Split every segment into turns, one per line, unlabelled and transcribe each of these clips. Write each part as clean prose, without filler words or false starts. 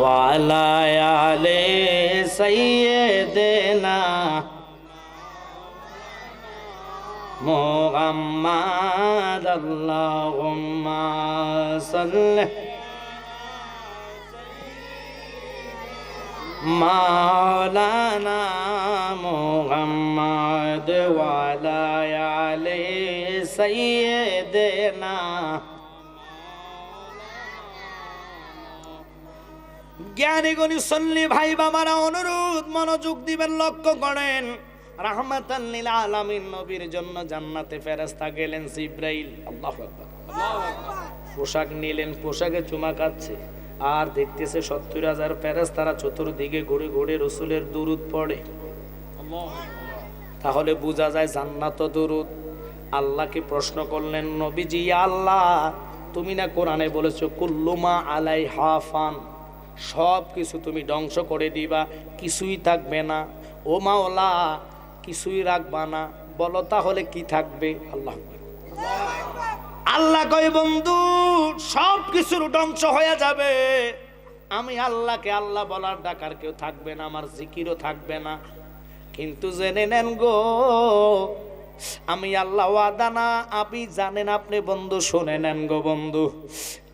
ওয়ালা আলে সাইয়্যিদিনা মুহাম্মাদ আল্লাহুম্মা সাল্লি মাওলানা মুহাম্মাদ ওয়ালা আলে সাইয়্যিদিনা। জ্ঞানী গুণী সল্লি ভাই বাবারা অনুরোধ মনোযোগ দিবেন, লক্ষ্য করেন। রাহমাতাল লিল আলামিন নবীর জন্য জান্নাতে ফেরেশতা গেলেন জিবরাইল, আল্লাহু আকবার, পোশাক নিলেন, পোশাকে চুমা খাচ্ছে আর দেখতেছে ৭০,০০০ ফেরেশতারা চতুর্দিকে ঘুরে ঘুরে রাসূলের দুরূদ পড়ে। তাহলে বোঝা যায় জান্নাত দুরূদ। আল্লাহকে প্রশ্ন করলেন, নবীজি আল্লাহ, তুমি না কোরআনে বলেছো কুল্লুমা আলাইহা ফান, সব কিছু তুমি ধ্বংস করে দিবা, কিছুই থাকবে না। ও মাওলা, কিছুই রাখবা না, বলো তাহলে কি থাকবে? আল্লাহ আল্লাহ কয়, বন্ধু সব কিছুর ধ্বংস হয়ে যাবে, আমি আল্লাহকে আল্লাহ বলার ডাকার কেউ থাকবে না, আমার জিকিরও থাকবে না। কিন্তু জেনে নেন গো, আমি আল্লাহ ওয়াদা না, আপনি জানেন, আপনি বন্ধু শুনে নেন গো বন্ধু,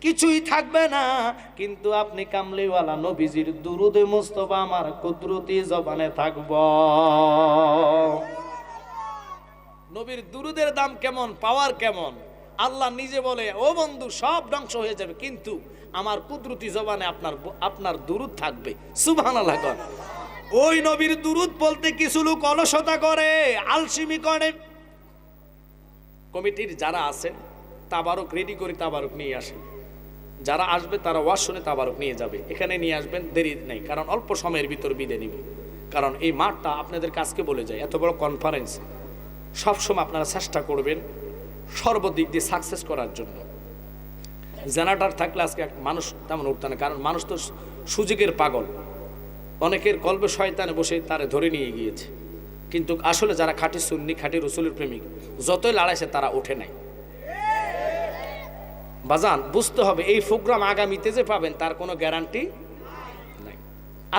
কিছুই থাকবে না, কিন্তু আপনি কামলিওয়ালা নবীজির দুরুদে মুস্তাফা আমার কুদরতি জবানে থাকব। নবীর দুরুদের দাম কেমন, পাওয়ার কেমন? আল্লাহ নিজে বলে, ও বন্ধু সব ধ্বংস হয়ে যাবে, কিন্তু আমার কুদরতি জবানে আপনার দুরুদ থাকবে। সুবহানাল্লাহ। ওই নবীর দুরুদ বলতে কিছু লোক অলসতা করে, আলসিমি করে। কমিটির যারা আছেন তাবারক রেডি করে তাবারক নিয়ে আসেন, যারা আসবে তারা ওয়াজ শুনে তাবারক নিয়ে যাবে, এখানে নিয়ে আসবেন, দেরি নেই, কারণ অল্প সময়ের ভিতর বিদায় নিবে। কারণ এই মাঠটা আপনাদের কাছকে বলে যায়, এত বড় কনফারেন্স, সবসময় আপনারা চেষ্টা করবেন সর্বদিক দিয়ে সাকসেস করার জন্য। জেনারেটর থাকলে আজকে মানুষ তেমন উঠতে না, কারণ মানুষ তো সুযোগের পাগল, অনেকের কলবে শয়তানে বসে তারে ধরে নিয়ে গিয়েছে। কিন্তু আসলে যারা খাঁটি সুন্নি, খাঁটি রসুলের প্রেমিক, যতই লড়াইছে তারা ওঠে নাই। বাজান বুঝতে হবে, এই প্রোগ্রাম আগামীতে যে পাবেন তার কোনো গ্যারান্টি নাই।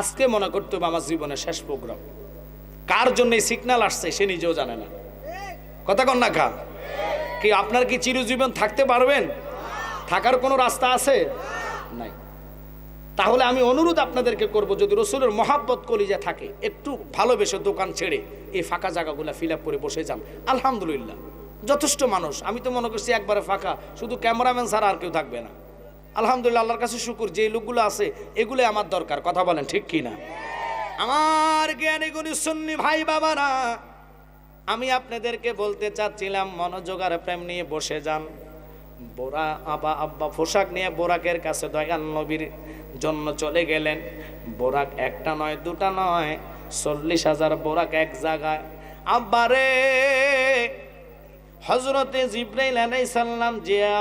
আজকে মনে করতে হবে আমার জীবনের শেষ প্রোগ্রাম। কার জন্য এই সিগন্যাল আসছে সে নিজেও জানে না। কথা কন না খা কি? আপনার কি চিরজীবন থাকতে পারবেন? থাকার কোনো রাস্তা আছে? নাই। তাহলে আমি অনুরোধ আপনাদেরকে করব, যদি রসুলের মহাব্বত কলিজা থাকে, একটু ভালোবেসে দোকান ছেড়ে এই ফাঁকা জায়গাগুলো ফিল আপ করে বসে যান। আলহামদুলিল্লাহ যথেষ্ট মানুষ, আমি তো মনে করছি একবারে ফাঁকা, শুধু ক্যামেরাম্যান ছাড়া আর কেউ থাকবে না। আলহামদুলিল্লাহ, আল্লাহর কাছে শুকুর, যে লোকগুলো আছে এগুলো আমার দরকার। কথা বলেন ঠিক কি না? আমার জ্ঞানী গুণী সুন্নি ভাই বাবারা, আমি আপনাদেরকে বলতে চাচ্ছিলাম, মনোযোগ আর প্রেম নিয়ে বসে যান। বোরা আব্বা পোশাক নিয়ে বোরাকের কাছে দয়াল নবীর জন্য চলে গেলেন। বোরাক একটা নয়, দুটা নয়, 40,000 বোরাক এক জায়গায়। আব্বারে, হযরতে জিবরাইল আলাইহিস সালাম জিয়া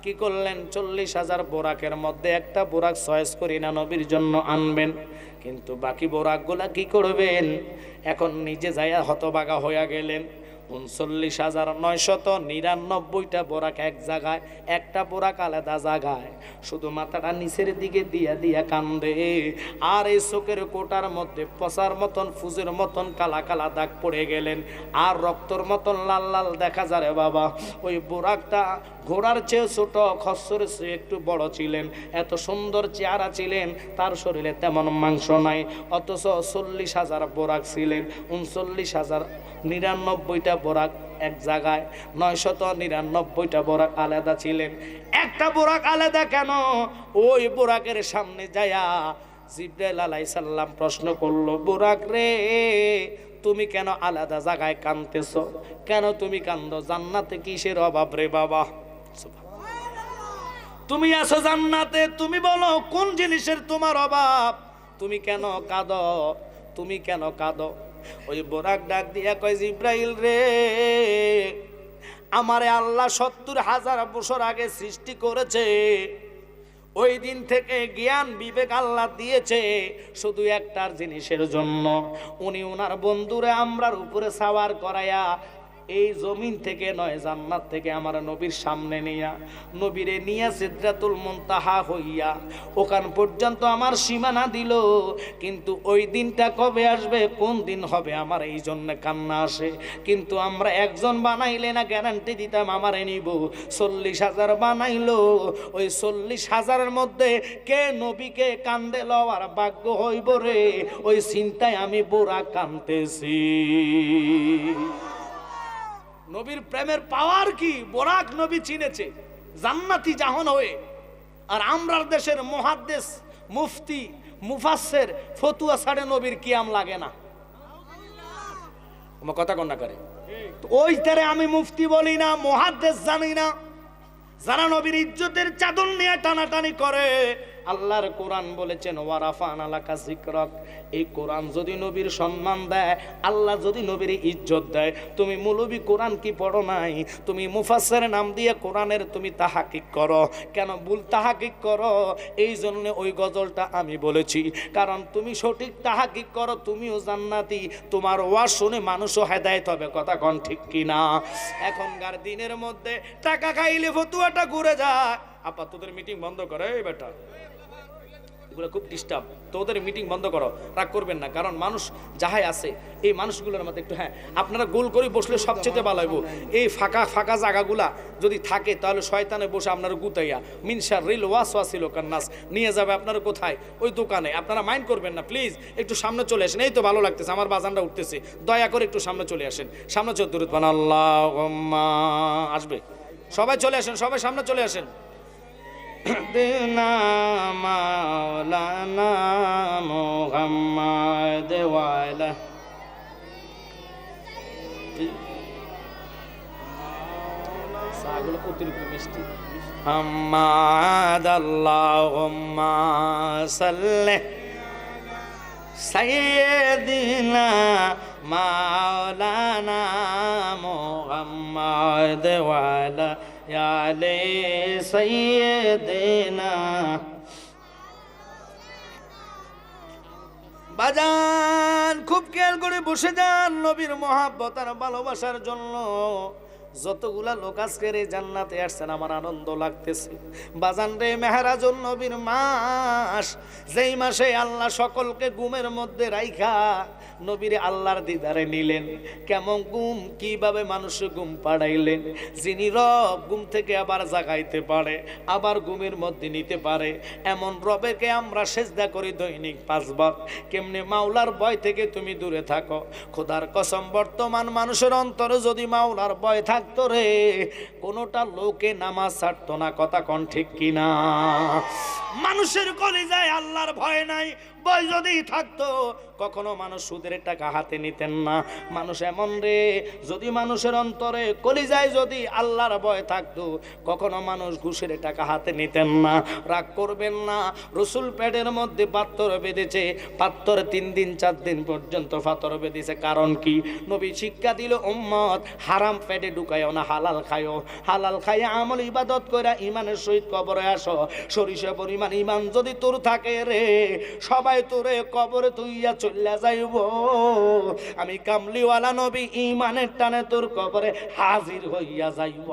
কি করলেন, 40,000 বোরাকের মধ্যে একটা বোরাক চয়েস করে না নবীর জন্য আনবেন, কিন্তু বাকি বোরাকগুলা কি করবেন? এখন নিজে যাইয়া হতবাগা হইয়া গেলেন। 39,999টা বোরাক এক জায়গায়, একটা বোরাক আলাদা জায়গায়, শুধু মাথাটা নিচের দিকে দিয়া দিয়া কান্দে। আর এই চোখের কোটার মধ্যে পচার মতন, ফুজের মতন কালা কালা দাগ পড়ে গেলেন, আর রক্তর মতন লাল লাল দেখা যায় বাবা। ওই বোরাকটা ঘোড়ার চেয়ে ছোট, খচ্চরের চেয়ে একটু বড় ছিলেন, এত সুন্দর চেহারা ছিলেন, তার শরীরে তেমন মাংস নাই, অথচ 40,000 বোরাক ছিলেন। 39,099টা বোরাক এক জায়গায়, 999টা বোরাক আলাদা ছিলেন। একটা বোরাক আলাদা কেন? ওই বোরাকের সামনে যায়া জিবরাইল আলাইহিস সালাম প্রশ্ন করলো, বোরাক রে, তুমি কেন আলাদা জায়গায় কাঁদতেছ? কেন তুমি কান্দো? জান্নাতে কিসের অভাব রে বাবা? তুমি আছো জান্নাতে, তুমি বলো কোন জিনিসের তোমার অভাব? তুমি কেন কাঁদো? তুমি কেন কাঁদো? ওই বোরাক ডাক দিয়া কয়, জিবরাইল রে, আমারে আল্লাহ 70,000 বছর আগে সৃষ্টি করেছে। ওই দিন থেকে জ্ঞান বিবেক আল্লাহ দিয়েছে শুধু একটার জিনিসের জন্য, উনি ওনার বন্ধুরে আমরার উপরে সাওয়ার করায়া এই জমিন থেকে নয় জান্নাত থেকে আমার নবীর সামনে নিয়া নবীরে নিয়া সিদরাতুল মুনতাহা হইয়া ওখান পর্যন্ত আমার সীমানা দিল। কিন্তু ওই দিনটা কবে আসবে, কোন দিন হবে, আমার এই জন্য কান্না আসে। কিন্তু আমরা একজন বানাইলে না গ্যারান্টি দিতাম আমারে নিব, 40,000 বানাইলো, ওই 40,000-এর মধ্যে কে নবীকে কান্দে লওয়ার ভাগ্য হইব রে, ওই চিন্তায় আমি বুড়া কাঁদতেছি। নবীর প্রেমের পাওয়ার কি, বোরাক নবী চিনেছে জান্নাতি জাহান হয়ে। আর আমরার দেশের মুহাদ্দিস মুফতি মুফাসসির ফতুয়া ছাড়ে নবীর কিয়াম লাগে না। আমার কথা কন্যা করে ওই তারে আমি মুফতি বলি না, মুহাদ্দিস জানি না। যারা নবীর ইজ্জতের চাদর নিয়ে টানাটানি করে, আল্লাহর কোরআন বলেছেন ওয়ারাফানা লাকা যিকরাক, এই কোরআন যদি নবীর সম্মান দেয়, আল্লাহ যদি নবীর ইজ্জত দেয়, তুমি মৌলবী কোরআন কি পড়ো নাই, তুমি মুফাসসির নাম দিয়ে কোরআনের তুমি তাহাকিক করো কেন, ভুল তাহাকিক করো। এই জন্য ওই গজলটা আমি বলেছি, কারণ তুমি সঠিক তাহাকিক করো, তুমিও জান্নাতি, তোমার ওয়াজ শুনে মানুষও হেদায়েত হবে। কথা কোন ঠিক কিনা? এখনকার দিনের মধ্যে টাকা খাইলে ফতুয়াটা ঘুরে যায়। আপা তোদের মিটিং বন্ধ করে, এই বেটা এগুলো খুব ডিস্টার্ব, তোদের মিটিং বন্ধ করো, রাগ করবেন না। কারণ মানুষ যাহাই আছে এই মানুষগুলোর মধ্যে একটু আপনারা গোল করে বসলে সবচেয়ে ভালো হইব। এই ফাঁকা ফাঁকা জায়গাগুলা যদি থাকে তাহলে শয়তানে বসে আপনারা গুতাইয়া মিনশার রিল ওয়াসওয়াসিল কান্নাস নিয়ে যাবে আপনারা কোথায়, ওই দোকানে। আপনারা মাইন্ড করবেন না প্লিজ, একটু সামনে চলে আসেন। এই তো ভালো লাগতেছে, আমার বাজানটা উঠতেছে, দয়া করে একটু সামনে চলে আসেন। সামনে চলে দুরূদ বানা আল্লাহুম্মা আসবে, সবাই চলে আসেন, সবাই সামনে চলে আসেন। দিনা মাওলানা মুহাম্মদ ওয়ালা সাগুলো অতিরিক্ত মিষ্টি। হাম্মাদ আল্লাহুম্মা সাল্লি সাইয়্যিদিনা মাওলানা মুহাম্মদ ওয়ালা আলে সাইয়্যিদিনা। বাজান খুব খেয়াল করে বসে যান, নবীর মহাব্বত আর ভালোবাসার জন্য যতগুলা লোক আজকের এই জান্নাতে আসছেন আমার আনন্দ লাগতেছে। বাজান রে, মেহরাজুন নবীর মাস, যেই মাসে আল্লাহ সকলকে ঘুমের মধ্যে রাইখা নবীরে আল্লাহর দিদারে নিলেন। কেমন ঘুম, কিভাবে মানুষের ঘুম পাড়াইলেন। যিনি রব ঘুম থেকে আবার জাগাইতে পারে, আবার ঘুমের মধ্যে নিতে পারে, এমন রবেকে আমরা সেজদা করি দৈনিক 5 বার। কেমনে মাওলার ভয় থেকে তুমি দূরে থাকো। খোদার কসম, বর্তমান মানুষের অন্তরে যদি মাওলার ভয় থাকতো রে, কোনোটা লোকে নামাজ ছাড়তো না। কথা কোন ঠিক কিনা? মানুষের কলিজায় আল্লাহর ভয় নাই, ভয় যদি থাকতো কখনো মানুষ সুদের টাকা হাতে নিতেন না। মানুষ এমন রে, যদি মানুষের অন্তরে কলিজায় যদি আল্লাহর ভয় থাকতো কখনো মানুষ ঘুষের টাকা হাতে নিতেন না। রাগ করবেন না, রসুল পেটের মধ্যে পাথর বেঁধেছে, পাথর 3 দিন 4 দিন পর্যন্ত পাথর বেঁধেছে। কারণ কি? নবী শিক্ষা দিল উম্মত হারাম পেটে ঢুকায়ও না, হালাল খায়ও। হালাল খাইয়ে আমল ইবাদত করে ইমানের সহিত কবরে আসো। সরিষা পরিমাণ ইমান যদি তোর থাকে রে, সবাই তোরে কবরে তুইয়া চলে যাইব। আমি কামলিওয়ালা নবী ইমানের টানে তোর কবরে হাজির হইয়া যাইব।